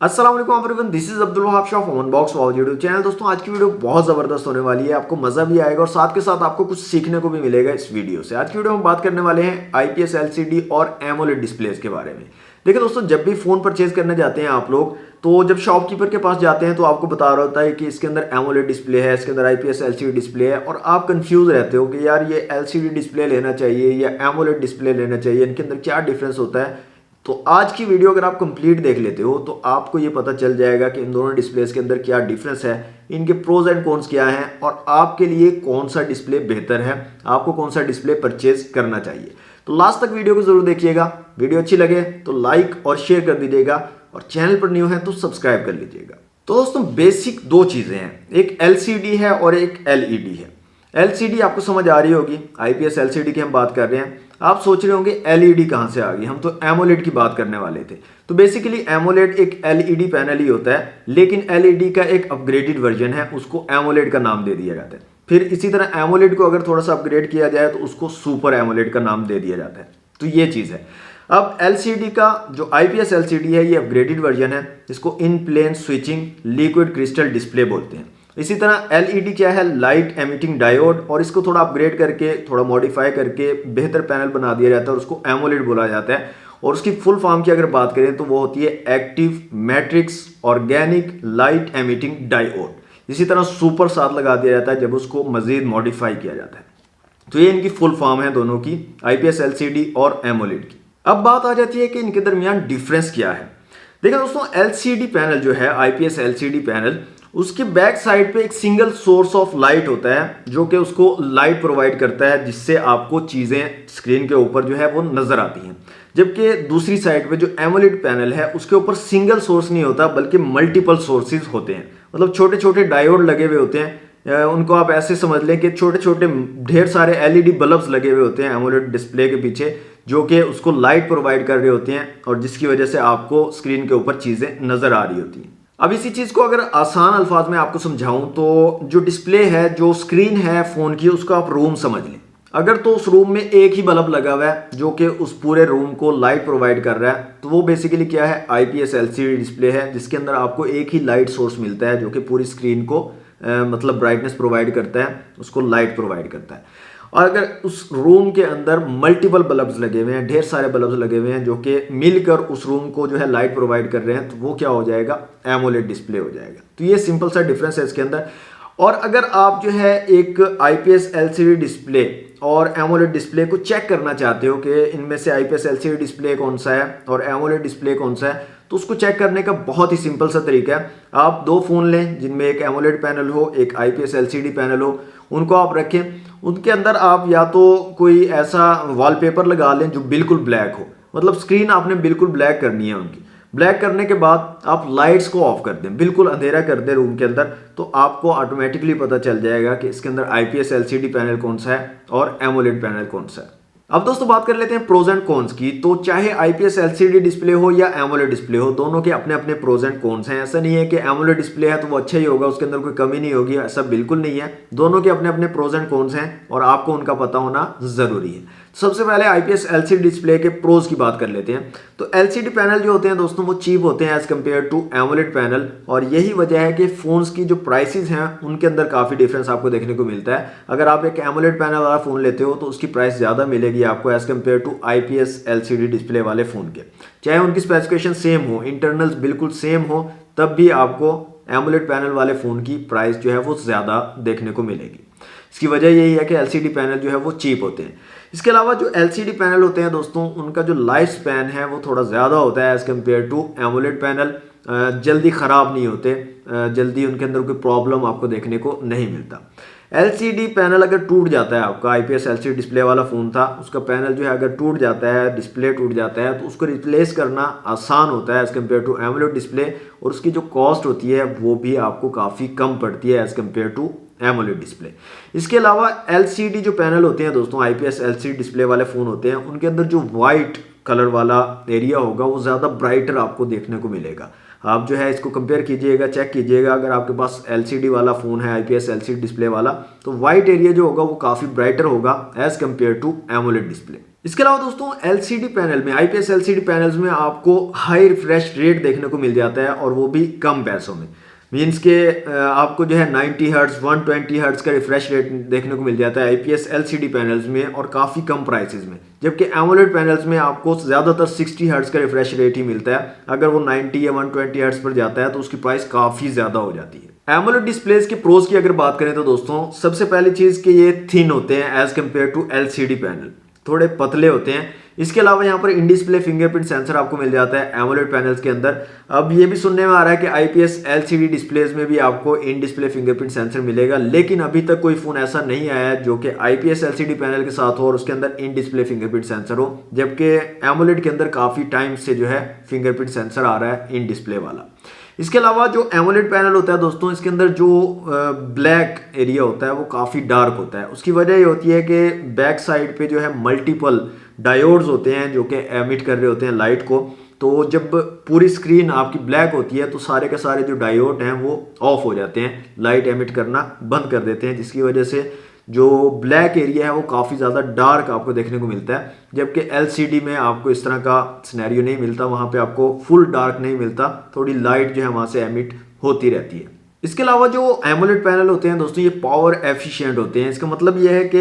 अस्सलाम वालेकुम everyone, this is Abdul Wahab Shah from unbox wow YouTube channel. दोस्तों आज की वीडियो बहुत ज़बरदस्त होने वाली है, आपको मज़ा भी आएगा और साथ के साथ आपको कुछ सीखने को भी मिलेगा इस वीडियो से। आज की वीडियो में बात करने वाले हैं आईपीएस एलसीडी और एमोलेड डिस्प्लेस के बारे में। देखिए दोस्तों, जब भी फ़ोन परचेज करने जाते हैं आप लोग, तो जब शॉपकीपर के पास जाते हैं तो आपको बता रहा होता है कि इसके अंदर एमोलेड डिस्प्ले है, इसके अंदर आईपीएस एलसीडी डिस्प्ले है, और आप कंफ्यूज रहते हो कि यार ये एलसीडी डिस्प्ले लेना चाहिए या एमोलेड डिस्प्ले लेना चाहिए, इनके अंदर क्या डिफरेंस होता है। तो आज की वीडियो अगर आप कंप्लीट देख लेते हो तो आपको ये पता चल जाएगा कि इन दोनों डिस्प्लेस के अंदर क्या डिफरेंस है, इनके प्रोज एंड कॉन्स क्या हैं और आपके लिए कौन सा डिस्प्ले बेहतर है, आपको कौन सा डिस्प्ले परचेज करना चाहिए। तो लास्ट तक वीडियो को जरूर देखिएगा। वीडियो अच्छी लगे तो लाइक और शेयर कर दीजिएगा और चैनल पर न्यू है तो सब्सक्राइब कर लीजिएगा। तो दोस्तों बेसिक दो चीजें हैं, एक एलसीडी है और एक एलईडी है। एलसीडी आपको समझ आ रही होगी, आईपीएस एलसीडी की हम बात कर रहे हैं। आप सोच रहे होंगे एलईडी कहां से आ गई, हम तो एमोलेड की बात करने वाले थे। तो बेसिकली एमोलेड एक एलईडी पैनल ही होता है, लेकिन एलईडी का एक अपग्रेडेड वर्जन है, उसको एमोलेड का नाम दे दिया जाता है। फिर इसी तरह एमोलेड को अगर थोड़ा सा अपग्रेड किया जाए तो उसको सुपर एमोलेड का नाम दे दिया जाता है। तो ये चीज़ है। अब एलसीडी का जो आईपीएस एलसीडी है ये अपग्रेडेड वर्जन है, इसको in plane switching liquid crystal display बोलते हैं। इसी तरह एलईडी क्या है, लाइट एमिटिंग डायोड, और इसको थोड़ा अपग्रेड करके थोड़ा मॉडिफाई करके बेहतर पैनल बना दिया जाता है और उसको एमोलेड बोला जाता है। और उसकी फुल फॉर्म की अगर बात करें तो वो होती है active matrix organic light emitting diode. इसी तरह सुपर साथ लगा दिया जाता है जब उसको मजीद मॉडिफाई किया जाता है। तो ये इनकी फुल फॉर्म है दोनों की, आईपीएस एलसीडी और एमोलेड की। अब बात आ जाती है कि इनके दरमियान डिफरेंस क्या है। देखिए दोस्तों, एलसीडी पैनल जो है, आईपीएस एलसीडी पैनल, उसके बैक साइड पे एक सिंगल सोर्स ऑफ लाइट होता है जो कि उसको लाइट प्रोवाइड करता है, जिससे आपको चीज़ें स्क्रीन के ऊपर जो है वो नज़र आती हैं। जबकि दूसरी साइड पे जो एमोलेड पैनल है उसके ऊपर सिंगल सोर्स नहीं होता बल्कि मल्टीपल सोर्सेज होते हैं। मतलब छोटे छोटे डायोड लगे हुए होते हैं, उनको आप ऐसे समझ लें कि छोटे छोटे ढेर सारे एलईडी बल्ब्स लगे हुए होते हैं एमोलेड डिस्प्ले के पीछे, जो कि उसको लाइट प्रोवाइड कर रहे होते हैं और जिसकी वजह से आपको स्क्रीन के ऊपर चीज़ें नज़र आ रही होती हैं। अब इसी चीज़ को अगर आसान अल्फाज में आपको समझाऊं तो जो डिस्प्ले है, जो स्क्रीन है फ़ोन की, उसका आप रूम समझ लें। अगर तो उस रूम में एक ही बल्ब लगा हुआ है जो कि उस पूरे रूम को लाइट प्रोवाइड कर रहा है, तो वो बेसिकली क्या है, आईपीएस एलसीडी डिस्प्ले है, जिसके अंदर आपको एक ही लाइट सोर्स मिलता है जो कि पूरी स्क्रीन को मतलब ब्राइटनेस प्रोवाइड करता है, उसको लाइट प्रोवाइड करता है। और अगर उस रूम के अंदर मल्टीपल बल्ब्स लगे हुए हैं, ढेर सारे बल्ब्स लगे हुए हैं जो कि मिलकर उस रूम को जो है लाइट प्रोवाइड कर रहे हैं, तो वो क्या हो जाएगा, एमोलेड डिस्प्ले हो जाएगा। तो ये सिंपल सा डिफरेंस है इसके अंदर। और अगर आप जो है एक आईपीएस एलसीडी डिस्प्ले और एमोलेड डिस्प्ले को चेक करना चाहते हो कि इनमें से आईपीएस एलसीडी डिस्प्ले कौन सा है और एमोलेड डिस्प्ले कौन सा है, तो उसको चेक करने का बहुत ही सिंपल सा तरीका है। आप दो फ़ोन लें जिनमें एक एमोलेड पैनल हो, एक आईपीएस एलसीडी पैनल हो, उनको आप रखें। उनके अंदर आप या तो कोई ऐसा वॉलपेपर लगा लें जो बिल्कुल ब्लैक हो, मतलब स्क्रीन आपने बिल्कुल ब्लैक करनी है उनकी। ब्लैक करने के बाद आप लाइट्स को ऑफ कर दें, बिल्कुल अंधेरा कर दें रूम के अंदर, तो आपको ऑटोमेटिकली पता चल जाएगा कि इसके अंदर आईपीएस एलसीडी पैनल कौन सा है और एमोलेड पैनल कौन सा है। अब दोस्तों बात कर लेते हैं प्रोज एंड कॉन्स की। तो चाहे आईपीएस एलसीडी डिस्प्ले हो या एमोलेड डिस्प्ले हो, दोनों के अपने अपने प्रोज एंड कॉन्स हैं। ऐसा नहीं है कि एमोलेड डिस्प्ले है तो वो अच्छा ही होगा, उसके अंदर कोई कमी नहीं होगी, ऐसा बिल्कुल नहीं है। दोनों के अपने अपने प्रोज एंड कॉन्स हैं और आपको उनका पता होना जरूरी है। सबसे पहले आईपीएस एलसीडी डिस्प्ले के प्रोज की बात कर लेते हैं। तो एलसीडी पैनल जो होते हैं दोस्तों वो चीप होते हैं as compared to AMOLED panel, और यही वजह है कि फोन्स की जो प्राइसेस हैं उनके अंदर काफ़ी डिफरेंस आपको देखने को मिलता है। अगर आप एक एमोलेड पैनल वाला फ़ोन लेते हो तो उसकी प्राइस ज़्यादा मिलेगी आपको as compared to IPS LCD display वाले फ़ोन के। चाहे उनकी स्पेसिफिकेशन सेम हो, इंटरनल्स बिल्कुल सेम हो, तब भी आपको एमोलेड पैनल वाले फ़ोन की प्राइस जो है वो ज़्यादा देखने को मिलेगी। इसकी वजह यही है कि एलसीडी पैनल जो है वो चीप होते हैं। इसके अलावा जो एलसीडी पैनल होते हैं दोस्तों, उनका जो लाइफ स्पैन है वो थोड़ा ज़्यादा होता है as compared to AMOLED panel. जल्दी ख़राब नहीं होते, जल्दी उनके अंदर कोई प्रॉब्लम आपको देखने को नहीं मिलता। एलसीडी पैनल अगर टूट जाता है, आपका आईपीएस एलसीडी डिस्प्ले वाला फ़ोन था, उसका पैनल जो है अगर टूट जाता है, डिस्प्ले टूट जाता है, तो उसको रिप्लेस करना आसान होता है as compared to AMOLED display, और उसकी जो कॉस्ट होती है वो भी आपको काफ़ी कम पड़ती है as compared to AMOLED display. इसके अलावा एलसीडी जो पैनल होते हैं दोस्तों, आईपीएस एलसीडी डिस्प्ले वाले फ़ोन होते हैं, उनके अंदर जो वाइट कलर वाला एरिया होगा वो ज़्यादा ब्राइटर आपको देखने को मिलेगा। आप जो है इसको कंपेयर कीजिएगा, चेक कीजिएगा, अगर आपके पास एलसीडी वाला फ़ोन है, आईपीएस एलसीडी डिस्प्ले वाला, तो वाइट एरिया जो होगा वो काफ़ी ब्राइटर होगा as compared to AMOLED display. इसके अलावा दोस्तों एलसीडी पैनल में, आईपीएस एलसीडी पैनल्स में आपको हाई रिफ्रेश रेट देखने को मिल जाता है और वो भी कम पैसों में। मीन्स के आपको जो है 90 हर्ट्ज 120 हर्ट्ज का रिफ्रेश रेट देखने को मिल जाता है आईपीएस एलसीडी पैनल्स में और काफ़ी कम प्राइसेस में। जबकि एमोलेड पैनल्स में आपको ज़्यादातर 60 हर्ट्ज का रिफ्रेश रेट ही मिलता है। अगर वो 90 या 120 हर्ट्ज पर जाता है तो उसकी प्राइस काफ़ी ज़्यादा हो जाती है। एमोलेड डिस्प्लेस के प्रोज की अगर बात करें तो दोस्तों सबसे पहली चीज़ कि ये थिन होते हैं as compared to LCD panel, थोड़े पतले होते हैं। इसके अलावा यहाँ पर इन डिस्प्ले फिंगरप्रिंट सेंसर आपको मिल जाता है एमोलेड पैनल्स के अंदर। अब ये भी सुनने में आ रहा है कि आईपीएस एलसीडी डिस्प्लेज में भी आपको इन डिस्प्ले फिंगरप्रिंट सेंसर मिलेगा, लेकिन अभी तक कोई फोन ऐसा नहीं आया है जो कि आईपीएस एलसीडी पैनल के साथ हो और उसके अंदर इन डिस्प्ले फिंगरप्रिंट सेंसर हो। जबकि एमोलेड के अंदर काफ़ी टाइम से जो है फिंगरप्रिंट सेंसर आ रहा है इन डिस्प्ले वाला। इसके अलावा जो एमोलेड पैनल होता है दोस्तों, इसके अंदर जो ब्लैक एरिया होता है वो काफ़ी डार्क होता है। उसकी वजह ये होती है कि बैक साइड पे जो है मल्टीपल डायोड्स होते हैं जो कि एमिट कर रहे होते हैं लाइट को। तो जब पूरी स्क्रीन आपकी ब्लैक होती है तो सारे के सारे जो डायोड हैं वो ऑफ हो जाते हैं, लाइट एमिट करना बंद कर देते हैं, जिसकी वजह से जो ब्लैक एरिया है वो काफ़ी ज़्यादा डार्क आपको देखने को मिलता है। जबकि एलसीडी में आपको इस तरह का सिनेरियो नहीं मिलता, वहाँ पे आपको फुल डार्क नहीं मिलता, थोड़ी लाइट जो है वहाँ से एमिट होती रहती है। इसके अलावा जो एमोलेड पैनल होते हैं दोस्तों ये पावर एफिशिएंट होते हैं। इसका मतलब ये है कि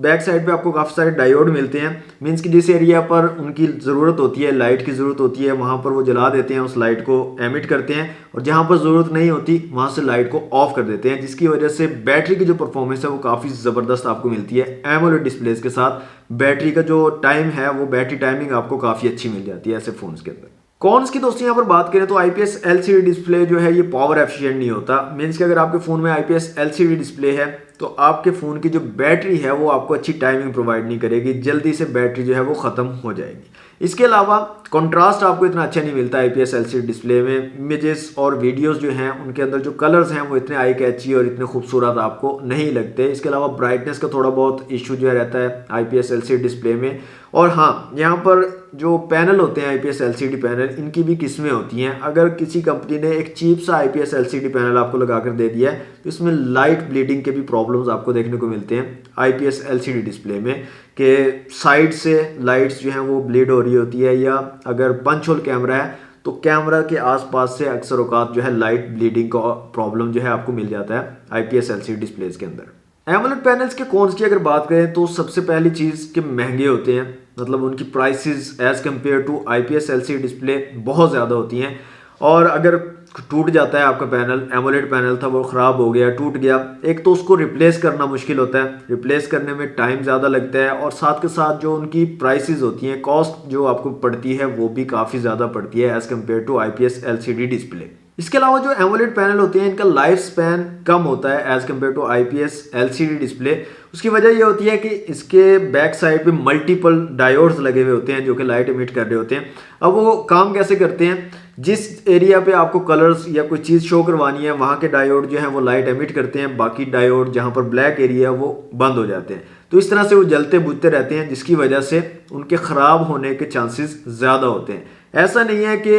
बैक साइड पे आपको काफ़ी सारे डायोड मिलते हैं। मीन्स कि जिस एरिया पर उनकी ज़रूरत होती है, लाइट की ज़रूरत होती है, वहाँ पर वो जला देते हैं, उस लाइट को एमिट करते हैं, और जहाँ पर ज़रूरत नहीं होती वहाँ से लाइट को ऑफ कर देते हैं, जिसकी वजह से बैटरी की जो परफॉर्मेंस है वो काफ़ी ज़बरदस्त आपको मिलती है। एमोलेड डिस्प्लेस के साथ बैटरी का जो टाइम है वो बैटरी टाइमिंग आपको काफ़ी अच्छी मिल जाती है ऐसे फ़ोन्स के अंदर। कॉन्स की दोस्तों यहाँ पर बात करें तो आईपीएस एलसीडी डिस्प्ले जो है ये पावर एफिशिएंट नहीं होता। मीन्स कि अगर आपके फ़ोन में आईपीएस एलसीडी डिस्प्ले है तो आपके फ़ोन की जो बैटरी है वो आपको अच्छी टाइमिंग प्रोवाइड नहीं करेगी, जल्दी से बैटरी जो है वो ख़त्म हो जाएगी। इसके अलावा कंट्रास्ट आपको इतना अच्छा नहीं मिलता आईपीएस एलसीडी डिस्प्ले में। इमेजेस और वीडियोस जो हैं उनके अंदर जो कलर्स हैं वो इतने आई कैची और इतने खूबसूरत आपको नहीं लगते। इसके अलावा ब्राइटनेस का थोड़ा बहुत इशू जो है रहता है आईपीएस एलसीडी डिस्प्ले में। और हाँ, यहाँ पर जो पैनल होते हैं आईपीएस एलसीडी पैनल, इनकी भी किस्में होती हैं। अगर किसी कंपनी ने एक चीप सा आईपीएस एलसीडी पैनल आपको लगा कर दे दिया है तो इसमें लाइट ब्लीडिंग के भी प्रॉब्लम्स आपको देखने को मिलते हैं आईपीएस एलसीडी डिस्प्ले में, कि साइड से लाइट्स जो हैं वो ब्लीड हो रही होती है, या अगर पंच होल कैमरा है तो कैमरा के आसपास से अक्सर औकात जो है लाइट ब्लीडिंग का प्रॉब्लम जो है आपको मिल जाता है आईपीएस एलसीडी डिस्प्लेज के अंदर। एमोलेड पैनल्स के कॉन्स की अगर बात करें तो सबसे पहली चीज़ कि महंगे होते हैं, मतलब उनकी prices as compared to IPS LCD display बहुत ज़्यादा होती हैं। और अगर टूट जाता है आपका पैनल, एमोलेड पैनल था वो ख़राब हो गया, टूट गया, एक तो उसको रिप्लेस करना मुश्किल होता है, रिप्लेस करने में टाइम ज़्यादा लगता है, और साथ के साथ जो उनकी प्राइसेस होती हैं, कॉस्ट जो आपको पड़ती है वो भी काफ़ी ज़्यादा पड़ती है as compared to IPS LCD display. इसके अलावा जो एमोलेड पैनल होते हैं इनका लाइफ स्पैन कम होता है as compared to IPS LCD display. उसकी वजह ये होती है कि इसके बैक साइड पे मल्टीपल डायोड्स लगे हुए होते हैं जो कि लाइट इमिट कर रहे होते हैं। अब वो काम कैसे करते हैं, जिस एरिया पे आपको कलर्स या कोई चीज़ शो करवानी है वहाँ के डायोड जो है वो लाइट एमिट करते हैं, बाकी डायोड जहाँ पर ब्लैक एरिया है वो बंद हो जाते हैं। तो इस तरह से वो जलते बुझते रहते हैं, जिसकी वजह से उनके ख़राब होने के चांसेस ज़्यादा होते हैं। ऐसा नहीं है कि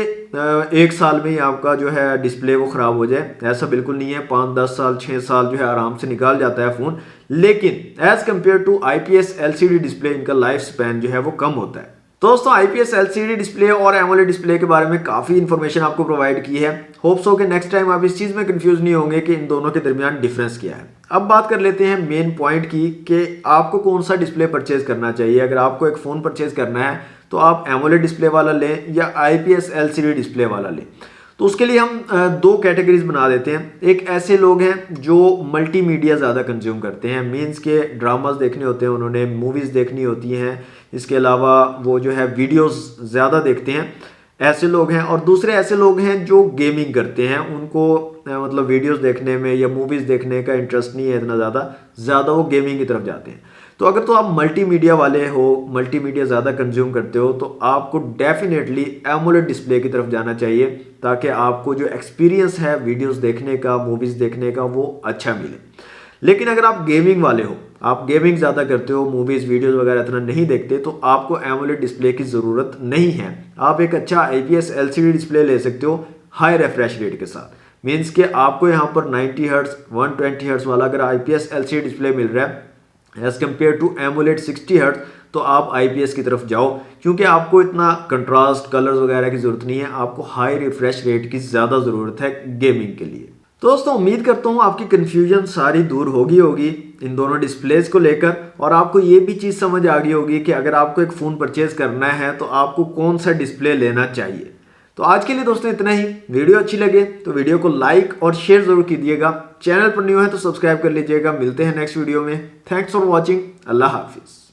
एक साल में ही आपका जो है डिस्प्ले वो ख़राब हो जाए, ऐसा बिल्कुल नहीं है। 5-10 साल 6 साल जो है आराम से निकाल जाता है फ़ोन, लेकिन as compared to IPS LCD display इनका लाइफ स्पैन जो है वो कम होता है। दोस्तों आईपीएस एलसीडी डिस्प्ले और एमोलेड डिस्प्ले के बारे में काफ़ी इन्फॉर्मेशन आपको प्रोवाइड की है। होप्स हो कि नेक्स्ट टाइम आप इस चीज़ में कंफ्यूज नहीं होंगे कि इन दोनों के दरमियान डिफरेंस क्या है। अब बात कर लेते हैं मेन पॉइंट की कि आपको कौन सा डिस्प्ले परचेज करना चाहिए। अगर आपको एक फ़ोन परचेज करना है तो आप एमोलेड डिस्प्ले वाला लें या आईपीएस एलसीडी डिस्प्ले वाला लें। तो उसके लिए हम दो कैटेगरीज बना देते हैं। एक ऐसे लोग हैं जो मल्टीमीडिया ज़्यादा कंज्यूम करते हैं, मीन्स के ड्रामास देखने होते हैं उन्होंने, मूवीज़ देखनी होती हैं, इसके अलावा वो जो है वीडियोस ज़्यादा देखते हैं, ऐसे लोग हैं। और दूसरे ऐसे लोग हैं जो गेमिंग करते हैं, उनको मतलब वीडियोस देखने में या मूवीज़ देखने का इंटरेस्ट नहीं है इतना ज़्यादा वो गेमिंग की तरफ जाते हैं। तो अगर तो आप मल्टीमीडिया वाले हो, मल्टीमीडिया ज़्यादा कंज्यूम करते हो, तो आपको डेफिनेटली एमोलेड डिस्प्ले की तरफ जाना चाहिए, ताकि आपको जो एक्सपीरियंस है वीडियोस देखने का, मूवीज़ देखने का, वो अच्छा मिले। लेकिन अगर आप गेमिंग वाले हो, आप गेमिंग ज़्यादा करते हो, मूवीज़ वीडियोस वगैरह इतना नहीं देखते, तो आपको एमोलेड डिस्प्ले की ज़रूरत नहीं है। आप एक अच्छा आईपीएस एलसीडी डिस्प्ले ले सकते हो हाई रिफ्रेश रेट के साथ। मीन्स कि आपको यहाँ पर 90 हर्ट्ज 120 हर्ट्ज वाला अगर आईपीएस एलसीडी डिस्प्ले मिल रहा है as compared to AMOLED 60 hertz, तो आप IPS की तरफ जाओ, क्योंकि आपको इतना कंट्रास्ट कलर्स वगैरह की ज़रूरत नहीं है, आपको हाई रिफ्रेश रेट की ज़्यादा ज़रूरत है गेमिंग के लिए। तो दोस्तों उम्मीद करता हूँ आपकी कन्फ्यूजन सारी दूर होगी इन दोनों डिस्प्लेज को लेकर, और आपको ये भी चीज़ समझ आ गई होगी कि अगर आपको एक फ़ोन परचेज करना है तो आपको कौन सा डिस्प्ले लेना चाहिए। तो आज के लिए दोस्तों इतना ही। वीडियो अच्छी लगे तो वीडियो को लाइक और शेयर जरूर कीजिएगा। चैनल पर न्यू है तो सब्सक्राइब कर लीजिएगा। मिलते हैं नेक्स्ट वीडियो में। Thanks for watching. अल्लाह हाफिज़।